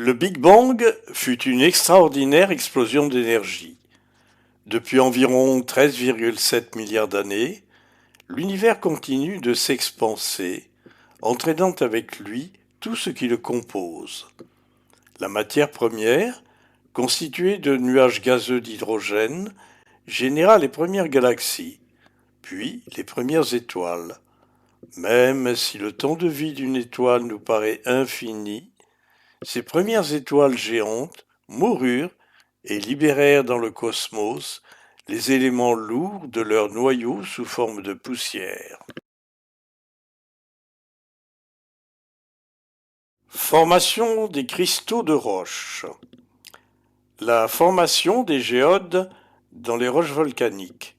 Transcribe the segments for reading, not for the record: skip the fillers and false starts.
Le Big Bang fut une extraordinaire explosion d'énergie. Depuis environ 13,7 milliards d'années, l'univers continue de s'expanser, entraînant avec lui tout ce qui le compose. La matière première, constituée de nuages gazeux d'hydrogène, généra les premières galaxies, puis les premières étoiles. Même si le temps de vie d'une étoile nous paraît infini, ces premières étoiles géantes moururent et libérèrent dans le cosmos les éléments lourds de leur noyau sous forme de poussière. Formation des cristaux de roche. La formation des géodes dans les roches volcaniques.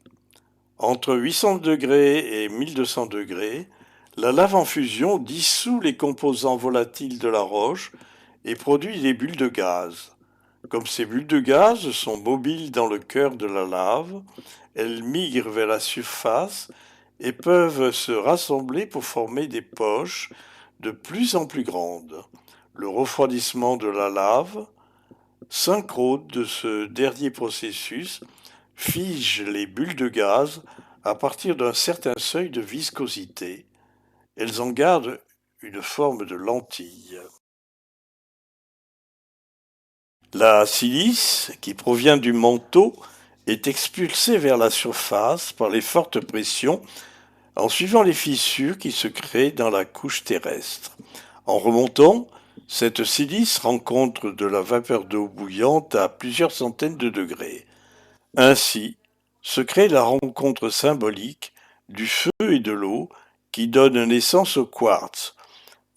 Entre 800 degrés et 1200 degrés, la lave en fusion dissout les composants volatiles de la roche et produit des bulles de gaz. Comme ces bulles de gaz sont mobiles dans le cœur de la lave, elles migrent vers la surface et peuvent se rassembler pour former des poches de plus en plus grandes. Le refroidissement de la lave, synchrone de ce dernier processus, fige les bulles de gaz à partir d'un certain seuil de viscosité. Elles en gardent une forme de lentille. La silice, qui provient du manteau, est expulsée vers la surface par les fortes pressions en suivant les fissures qui se créent dans la couche terrestre. En remontant, cette silice rencontre de la vapeur d'eau bouillante à plusieurs centaines de degrés. Ainsi se crée la rencontre symbolique du feu et de l'eau qui donne naissance au quartz.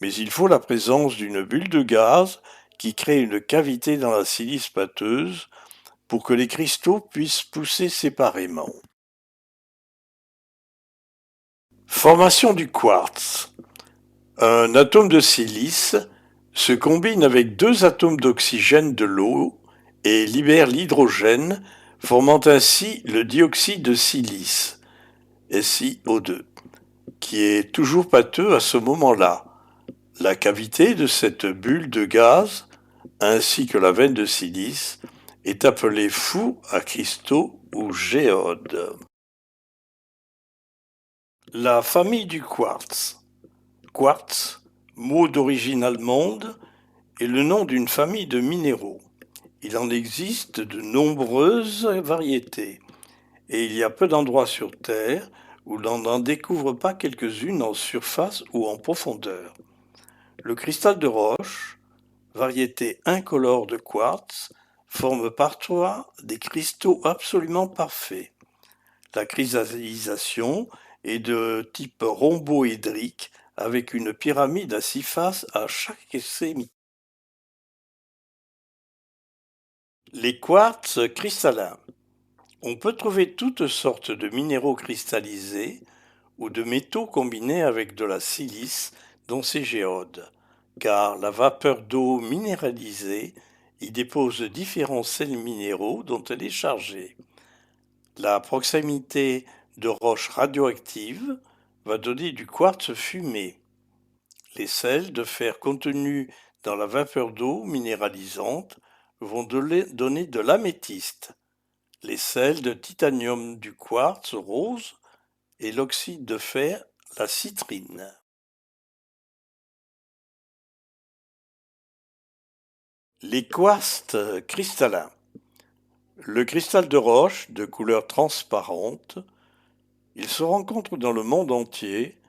Mais il faut la présence d'une bulle de gaz qui crée une cavité dans la silice pâteuse pour que les cristaux puissent pousser séparément. Formation du quartz. Un atome de silice se combine avec deux atomes d'oxygène de l'eau et libère l'hydrogène, formant ainsi le dioxyde de silice, SiO2, qui est toujours pâteux à ce moment-là. La cavité de cette bulle de gaz, ainsi que la veine de silice, est appelée four à cristaux ou géode. La famille du quartz. Quartz, mot d'origine allemande, est le nom d'une famille de minéraux. Il en existe de nombreuses variétés, et il y a peu d'endroits sur Terre où l'on n'en découvre pas quelques-unes en surface ou en profondeur. Le cristal de roche, variété incolore de quartz, forme parfois des cristaux absolument parfaits. La cristallisation est de type rhomboédrique avec une pyramide à 6 faces à chaque extrémité. Les quartz cristallins. On peut trouver toutes sortes de minéraux cristallisés ou de métaux combinés avec de la silice dans ces géodes, car la vapeur d'eau minéralisée y dépose différents sels minéraux dont elle est chargée. La proximité de roches radioactives va donner du quartz fumé. Les sels de fer contenus dans la vapeur d'eau minéralisante vont donner de l'améthyste. Les sels de titanium du quartz rose et l'oxyde de fer, la citrine. Les quartz cristallins. Le cristal de roche de couleur transparente, il se rencontre dans le monde entier,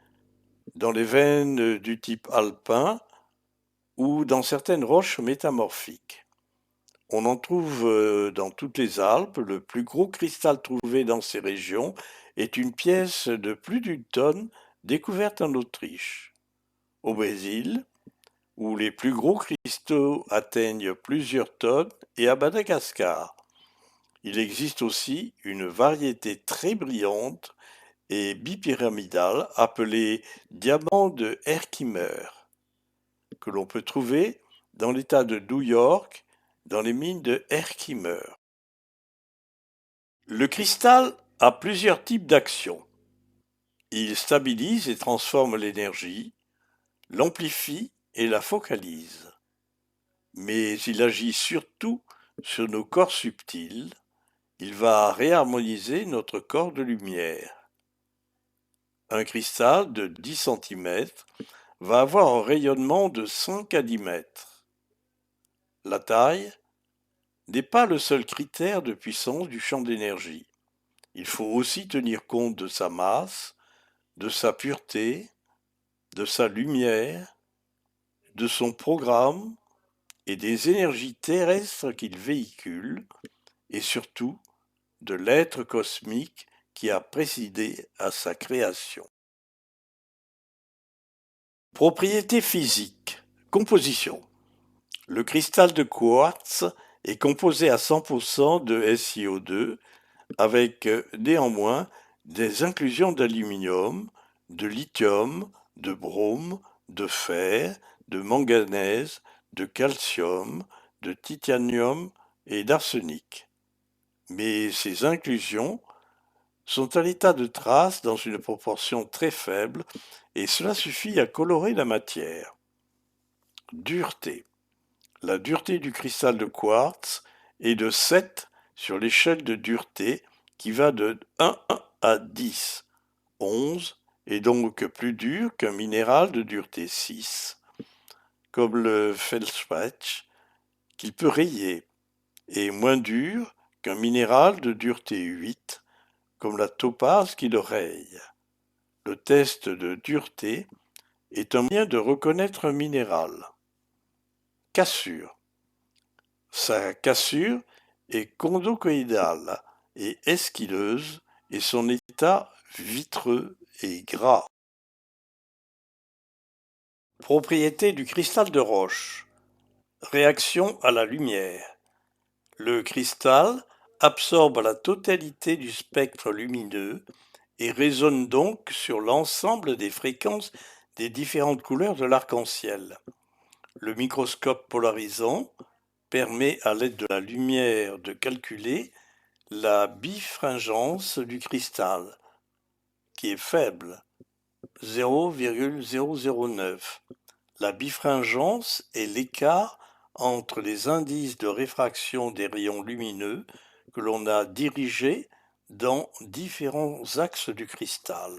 dans les veines du type alpin ou dans certaines roches métamorphiques. On en trouve dans toutes les Alpes. Le plus gros cristal trouvé dans ces régions est une pièce de plus d'une tonne découverte en Autriche. Au Brésil, où les plus gros cristaux atteignent plusieurs tonnes, et à Madagascar. Il existe aussi une variété très brillante et bipyramidale appelée diamant de Herkimer, que l'on peut trouver dans l'État de New York, dans les mines de Herkimer. Le cristal a plusieurs types d'actions. Il stabilise et transforme l'énergie, l'amplifie et la focalise. mais il agit surtout sur nos corps subtils. Il va réharmoniser notre corps de lumière. Un cristal de 10 cm va avoir un rayonnement de 5 à 10 mètres. La taille n'est pas le seul critère de puissance du champ d'énergie. Il faut aussi tenir compte de sa masse, de sa pureté, de sa lumière, de son programme et des énergies terrestres qu'il véhicule, et surtout de l'être cosmique qui a présidé à sa création. Propriétés physiques. Composition. Le cristal de quartz est composé à 100% de SiO2 avec néanmoins des inclusions d'aluminium, de lithium, de brome, de fer, de manganèse, de calcium, de titanium et d'arsenic. Mais ces inclusions sont à l'état de traces dans une proportion très faible et cela suffit à colorer la matière. Dureté. La dureté du cristal de quartz est de 7 sur l'échelle de dureté qui va de 1 à 10. 11 est donc plus dur qu'un minéral de dureté 6, comme le feldspatch, qu'il peut rayer, et moins dur qu'un minéral de dureté 8, comme la topaze qui le raye. Le test de dureté est un moyen de reconnaître un minéral. Cassure. Sa cassure est conchoïdale et esquileuse et son état vitreux et gras. Propriété du cristal de roche. Réaction à la lumière. Le cristal absorbe la totalité du spectre lumineux et résonne donc sur l'ensemble des fréquences des différentes couleurs de l'arc-en-ciel. Le microscope polarisant permet à l'aide de la lumière de calculer la bifringence du cristal, qui est faible, 0,009. La bifringence est l'écart entre les indices de réfraction des rayons lumineux que l'on a dirigés dans différents axes du cristal.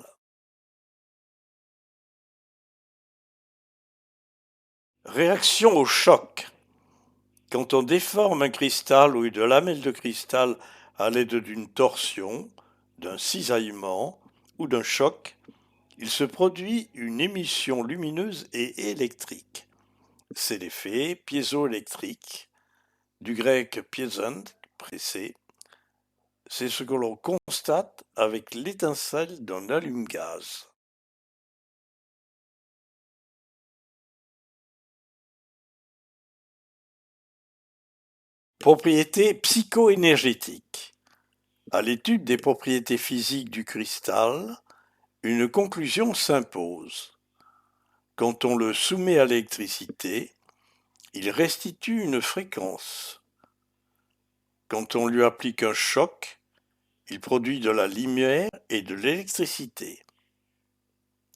Réaction au choc. Quand on déforme un cristal ou une lamelle de cristal à l'aide d'une torsion, d'un cisaillement ou d'un choc, il se produit une émission lumineuse et électrique. C'est l'effet piézoélectrique, du grec piezant, pressé. C'est ce que l'on constate avec l'étincelle d'un allume-gaz. Propriétés psycho-énergétiques. À l'étude des propriétés physiques du cristal, une conclusion s'impose. Quand on le soumet à l'électricité, il restitue une fréquence. Quand on lui applique un choc, il produit de la lumière et de l'électricité.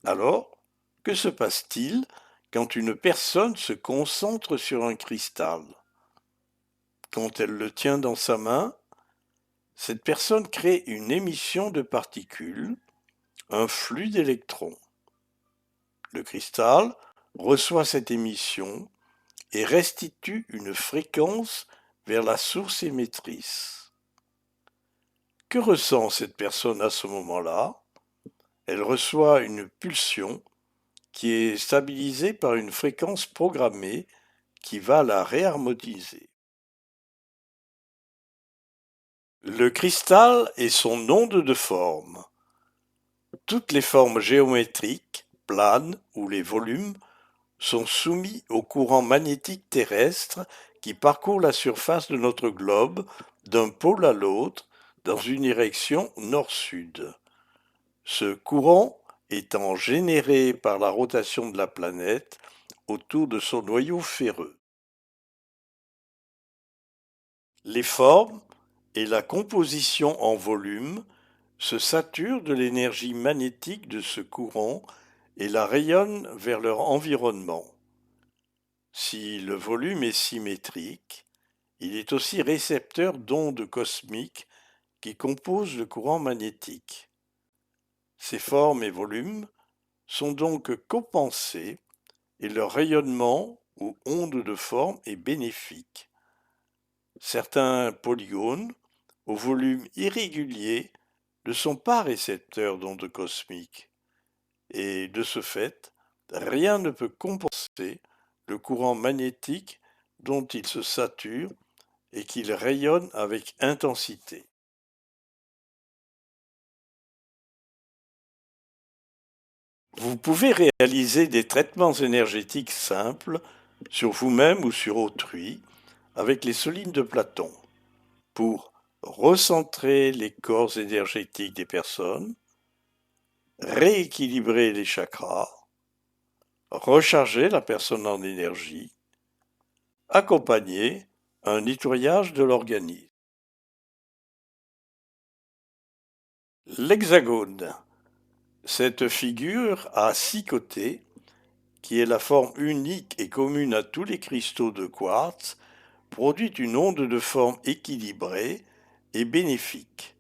Alors, que se passe-t-il quand une personne se concentre sur un cristal? Quand elle le tient dans sa main, cette personne crée une émission de particules, un flux d'électrons. Le cristal reçoit cette émission et restitue une fréquence vers la source émettrice. Que ressent cette personne à ce moment-là? Elle reçoit une pulsion qui est stabilisée par une fréquence programmée qui va la réharmoniser. Le cristal et son onde de forme. Toutes les formes géométriques, planes ou les volumes sont soumis au courant magnétique terrestre qui parcourt la surface de notre globe d'un pôle à l'autre dans une direction nord-sud. Ce courant étant généré par la rotation de la planète autour de son noyau ferreux. Les formes et la composition en volume se saturent de l'énergie magnétique de ce courant et la rayonnent vers leur environnement. Si le volume est symétrique, il est aussi récepteur d'ondes cosmiques qui composent le courant magnétique. Ces formes et volumes sont donc compensés et leur rayonnement ou onde de forme est bénéfique. Certains polygones au volume irrégulier ne sont pas récepteurs d'ondes cosmiques et de ce fait, rien ne peut compenser le courant magnétique dont ils se saturent et qu'ils rayonnent avec intensité. Vous pouvez réaliser des traitements énergétiques simples sur vous-même ou sur autrui avec les solides de Platon pour recentrer les corps énergétiques des personnes, rééquilibrer les chakras, recharger la personne en énergie, accompagner un nettoyage de l'organisme. L'hexagone, cette figure à 6 côtés, qui est la forme unique et commune à tous les cristaux de quartz, produit une onde de forme équilibrée et bénéfique.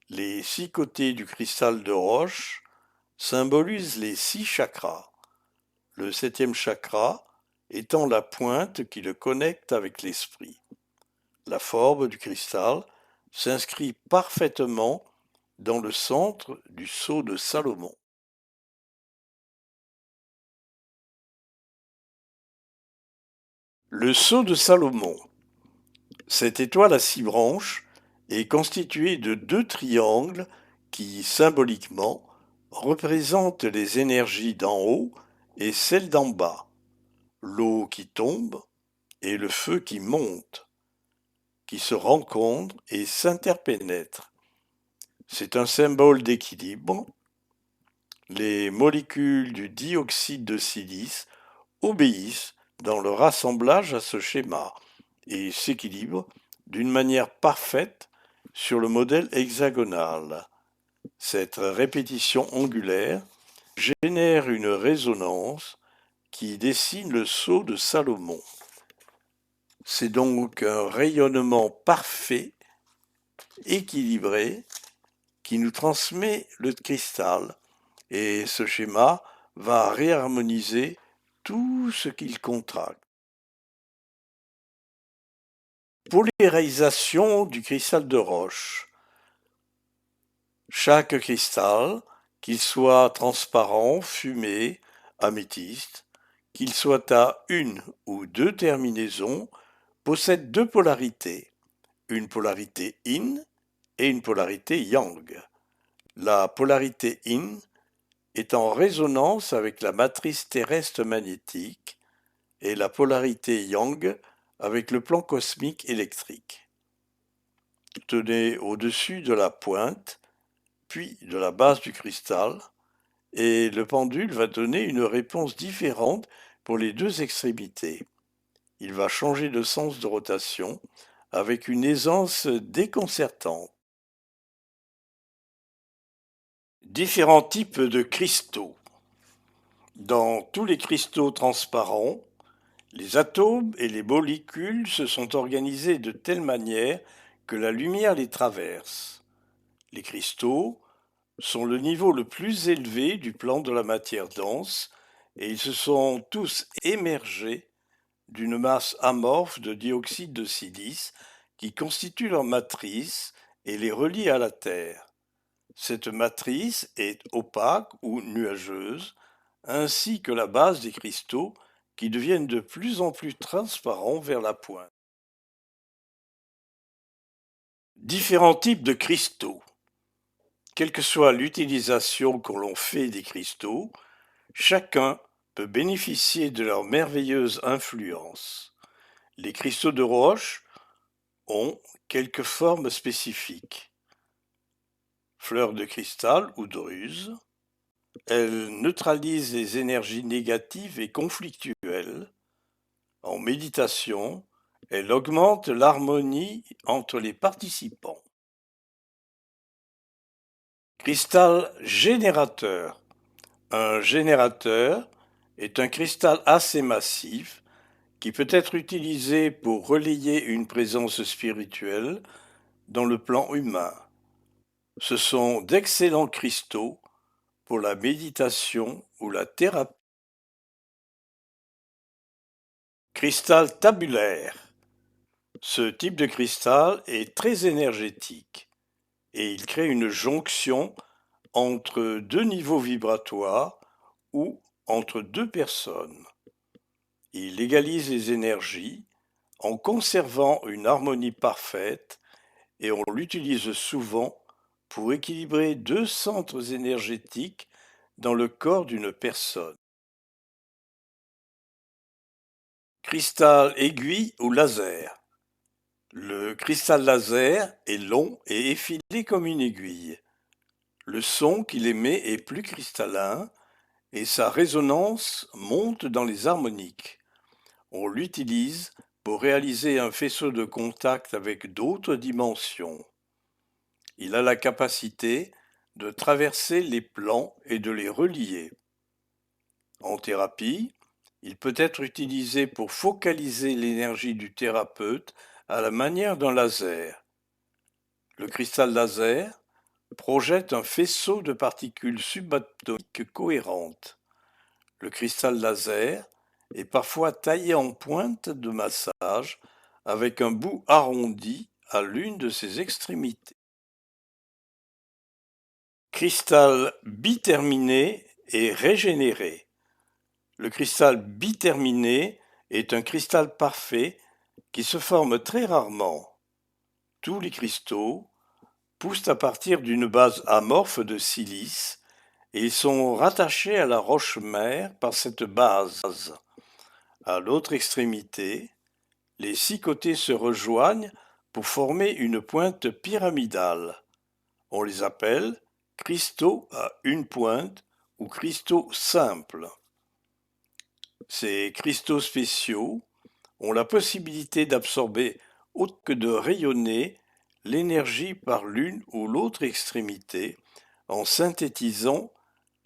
Les 6 côtés du cristal de roche symbolisent les 6 chakras, le 7e chakra étant la pointe qui le connecte avec l'esprit. La forme du cristal s'inscrit parfaitement dans le centre du sceau de Salomon. Le sceau de Salomon. Cette étoile à 6 branches est constituée de 2 triangles qui, symboliquement, représentent les énergies d'en haut et celles d'en bas, l'eau qui tombe et le feu qui monte, qui se rencontrent et s'interpénètrent. C'est un symbole d'équilibre. Les molécules du dioxyde de silice obéissent dans leur assemblage à ce schéma et s'équilibrent d'une manière parfaite sur le modèle hexagonal. Cette répétition angulaire génère une résonance qui dessine le sceau de Salomon. C'est donc un rayonnement parfait, équilibré, qui nous transmet le cristal, et ce schéma va réharmoniser tout ce qu'il contracte. Polarisation du cristal de roche. Chaque cristal, qu'il soit transparent, fumé, améthyste, qu'il soit à une ou deux terminaisons, possède deux polarités, une polarité yin et une polarité yang. La polarité yin est en résonance avec la matrice terrestre magnétique et la polarité yang avec le plan cosmique électrique. Tenez au-dessus de la pointe, puis de la base du cristal, et le pendule va donner une réponse différente pour les deux extrémités. Il va changer de sens de rotation avec une aisance déconcertante. Différents types de cristaux. Dans tous les cristaux transparents, les atomes et les molécules se sont organisés de telle manière que la lumière les traverse. Les cristaux sont le niveau le plus élevé du plan de la matière dense et ils se sont tous émergés d'une masse amorphe de dioxyde de silice qui constitue leur matrice et les relie à la Terre. Cette matrice est opaque ou nuageuse, ainsi que la base des cristaux qui deviennent de plus en plus transparents vers la pointe. Différents types de cristaux. Quelle que soit l'utilisation que l'on fait des cristaux, chacun peut bénéficier de leur merveilleuse influence. Les cristaux de roche ont quelques formes spécifiques. Fleurs de cristal ou druse. Elles neutralisent les énergies négatives et conflictuelles. En méditation, elles augmentent l'harmonie entre les participants. Cristal générateur. Un générateur est un cristal assez massif qui peut être utilisé pour relayer une présence spirituelle dans le plan humain. Ce sont d'excellents cristaux pour la méditation ou la thérapie. Cristal tabulaire. Ce type de cristal est très énergétique et il crée une jonction entre deux niveaux vibratoires ou entre deux personnes. Il égalise les énergies en conservant une harmonie parfaite et on l'utilise souvent pour équilibrer deux centres énergétiques dans le corps d'une personne. Cristal aiguille ou laser. Le cristal laser est long et effilé comme une aiguille. Le son qu'il émet est plus cristallin et sa résonance monte dans les harmoniques. On l'utilise pour réaliser un faisceau de contact avec d'autres dimensions. Il a la capacité de traverser les plans et de les relier. En thérapie, il peut être utilisé pour focaliser l'énergie du thérapeute à la manière d'un laser. Le cristal laser projette un faisceau de particules subatomiques cohérentes. Le cristal laser est parfois taillé en pointe de massage avec un bout arrondi à l'une de ses extrémités. Cristal biterminé et régénéré. Le cristal biterminé est un cristal parfait qui se forme très rarement. Tous les cristaux poussent à partir d'une base amorphe de silice et ils sont rattachés à la roche mère par cette base. À l'autre extrémité, les 6 côtés se rejoignent pour former une pointe pyramidale. On les appelle cristaux à une pointe ou cristaux simples. Ces cristaux spéciaux ont la possibilité d'absorber autant que de rayonner l'énergie par l'une ou l'autre extrémité en synthétisant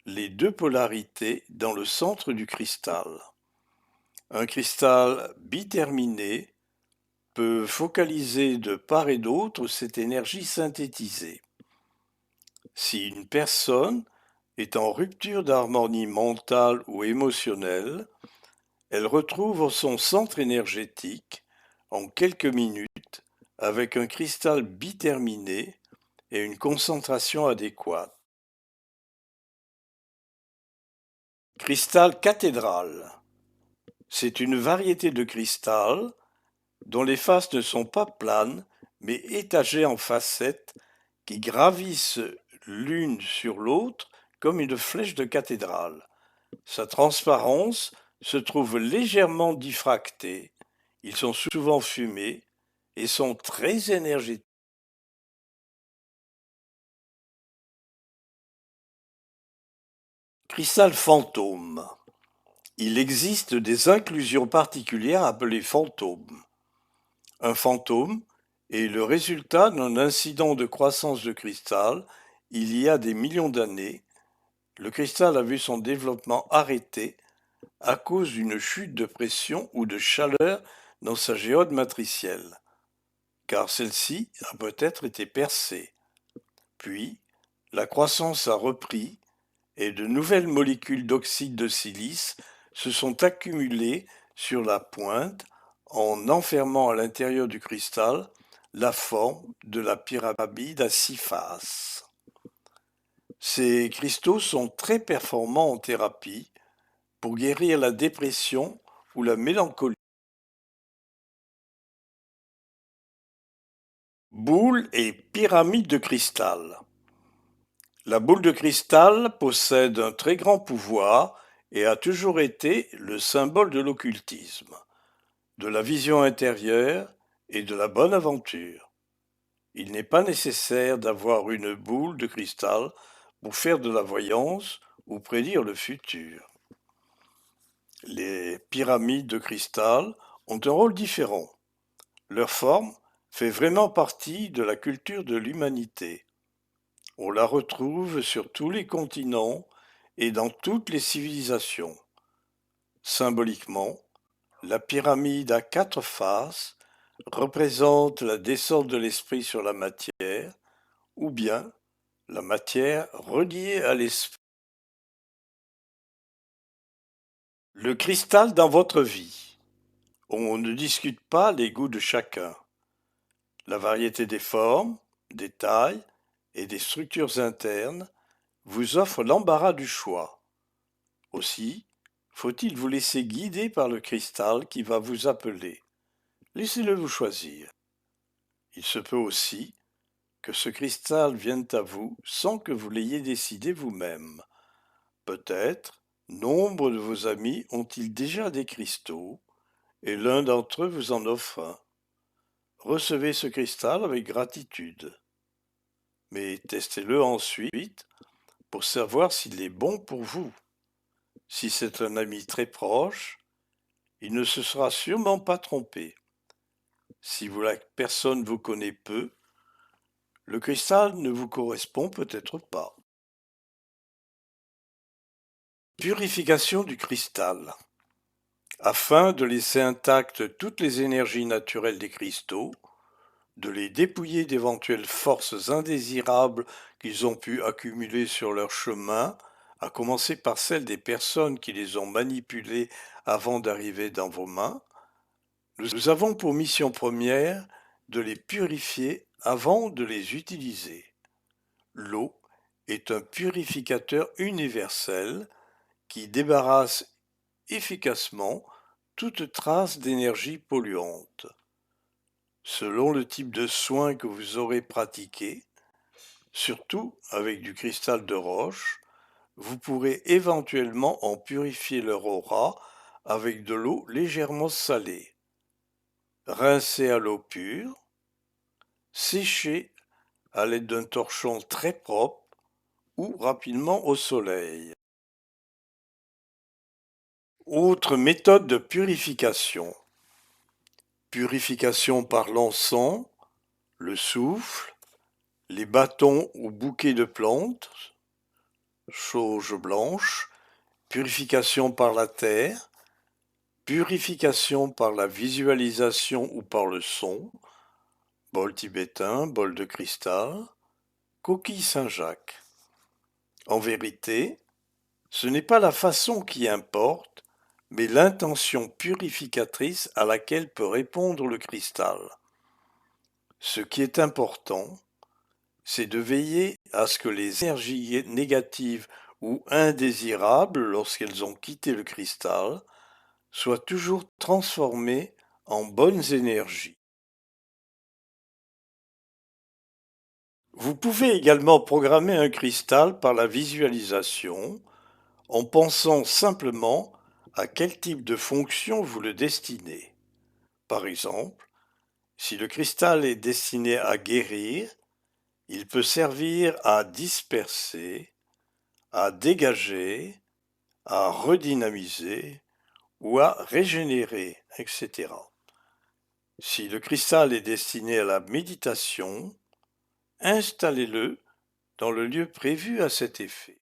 les deux polarités dans le centre du cristal. Un cristal biterminé peut focaliser de part et d'autre cette énergie synthétisée. Si une personne est en rupture d'harmonie mentale ou émotionnelle, elle retrouve son centre énergétique en quelques minutes avec un cristal biterminé et une concentration adéquate. Cristal cathédrale. C'est une variété de cristal dont les faces ne sont pas planes mais étagées en facettes qui gravissent l'une sur l'autre comme une flèche de cathédrale. Sa transparence se trouve légèrement diffractée. Ils sont souvent fumés et sont très énergétiques. Cristal fantôme. Il existe des inclusions particulières appelées fantômes. Un fantôme est le résultat d'un incident de croissance de cristal il y a des millions d'années. Le cristal a vu son développement arrêté à cause d'une chute de pression ou de chaleur dans sa géode matricielle, car celle-ci a peut-être été percée. Puis, la croissance a repris et de nouvelles molécules d'oxyde de silice se sont accumulées sur la pointe en enfermant à l'intérieur du cristal la forme de la pyramide à 6 faces. Ces cristaux sont très performants en thérapie pour guérir la dépression ou la mélancolie. Boule et pyramide de cristal. La boule de cristal possède un très grand pouvoir et a toujours été le symbole de l'occultisme, de la vision intérieure et de la bonne aventure. Il n'est pas nécessaire d'avoir une boule de cristal pour faire de la voyance ou prédire le futur. Les pyramides de cristal ont un rôle différent. Leur forme fait vraiment partie de la culture de l'humanité. On la retrouve sur tous les continents et dans toutes les civilisations. Symboliquement, La pyramide à 4 faces représente la descente de l'esprit sur la matière, ou bien la matière reliée à l'esprit. Le cristal dans votre vie. On ne discute pas les goûts de chacun. La variété des formes, des tailles et des structures internes vous offre l'embarras du choix. Aussi, faut-il vous laisser guider par le cristal qui va vous appeler. Laissez-le vous choisir. Il se peut aussi que ce cristal vienne à vous sans que vous l'ayez décidé vous-même. Peut-être, nombre de vos amis ont-ils déjà des cristaux, et l'un d'entre eux vous en offre un. Recevez ce cristal avec gratitude, mais testez-le ensuite pour savoir s'il est bon pour vous. Si c'est un ami très proche, il ne se sera sûrement pas trompé. Si la personne vous connaît peu, le cristal ne vous correspond peut-être pas. Purification du cristal. Afin de laisser intactes toutes les énergies naturelles des cristaux, de les dépouiller d'éventuelles forces indésirables qu'ils ont pu accumuler sur leur chemin, à commencer par celles des personnes qui les ont manipulés avant d'arriver dans vos mains, nous avons pour mission première de les purifier avant de les utiliser. L'eau est un purificateur universel qui débarrasse efficacement toute trace d'énergie polluante. Selon le type de soin que vous aurez pratiqué, surtout avec du cristal de roche, vous pourrez éventuellement en purifier leur aura avec de l'eau légèrement salée. Rincez à l'eau pure, séchez à l'aide d'un torchon très propre ou rapidement au soleil. Autre méthode de purification. Purification par l'encens, le souffle, les bâtons ou bouquets de plantes, sauge blanche, purification par la terre, purification par la visualisation ou par le son, bol tibétain, bol de cristal, coquille Saint-Jacques. En vérité, ce n'est pas la façon qui importe, mais l'intention purificatrice à laquelle peut répondre le cristal. Ce qui est important, c'est de veiller à ce que les énergies négatives ou indésirables, lorsqu'elles ont quitté le cristal, soient toujours transformées en bonnes énergies. Vous pouvez également programmer un cristal par la visualisation en pensant simplement à quel type de fonction vous le destinez. Par exemple, si le cristal est destiné à guérir, il peut servir à disperser, à dégager, à redynamiser ou à régénérer, etc. Si le cristal est destiné à la méditation, installez-le dans le lieu prévu à cet effet.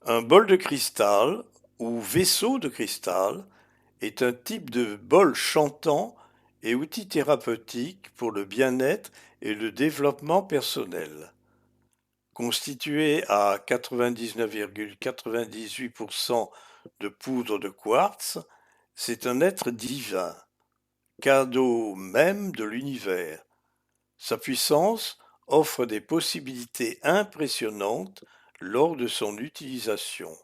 Un bol de cristal ou vaisseau de cristal est un type de bol chantant et outil thérapeutique pour le bien-être et le développement personnel. Constitué à 99,98% de poudre de quartz, c'est un être divin, cadeau même de l'univers. Sa puissance offre des possibilités impressionnantes lors de son utilisation.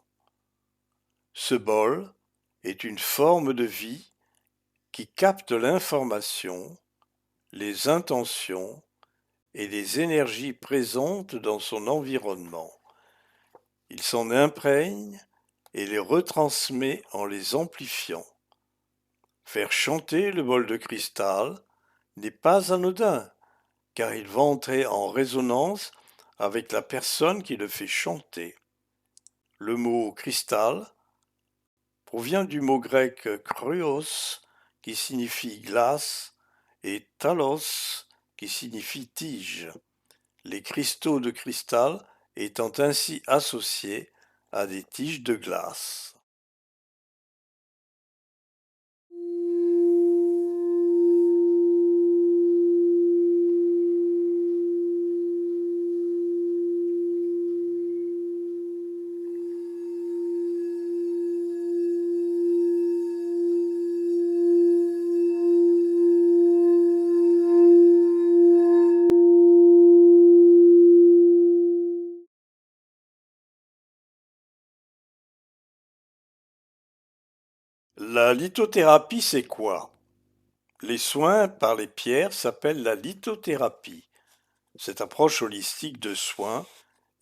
Ce bol est une forme de vie qui capte l'information, les intentions et les énergies présentes dans son environnement. Il s'en imprègne et les retransmet en les amplifiant. Faire chanter le bol de cristal n'est pas anodin, car il va entrer en résonance avec la personne qui le fait chanter. Le mot cristal provient du mot grec kruos, qui signifie glace, et talos, qui signifie tige, les cristaux de cristal étant ainsi associés à des tiges de glace. La lithothérapie, c'est quoi? Les soins par les pierres s'appellent la lithothérapie. Cette approche holistique de soins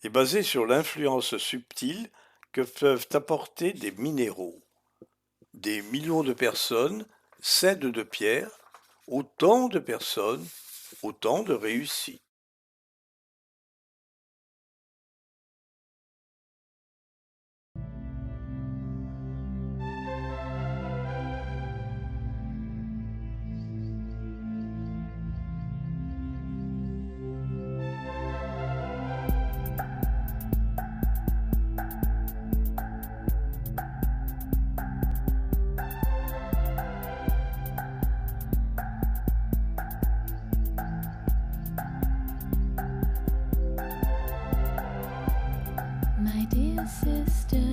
est basée sur l'influence subtile que peuvent apporter des minéraux. Des millions de personnes s'aident de pierres, autant de personnes, autant de réussites. My dear sister,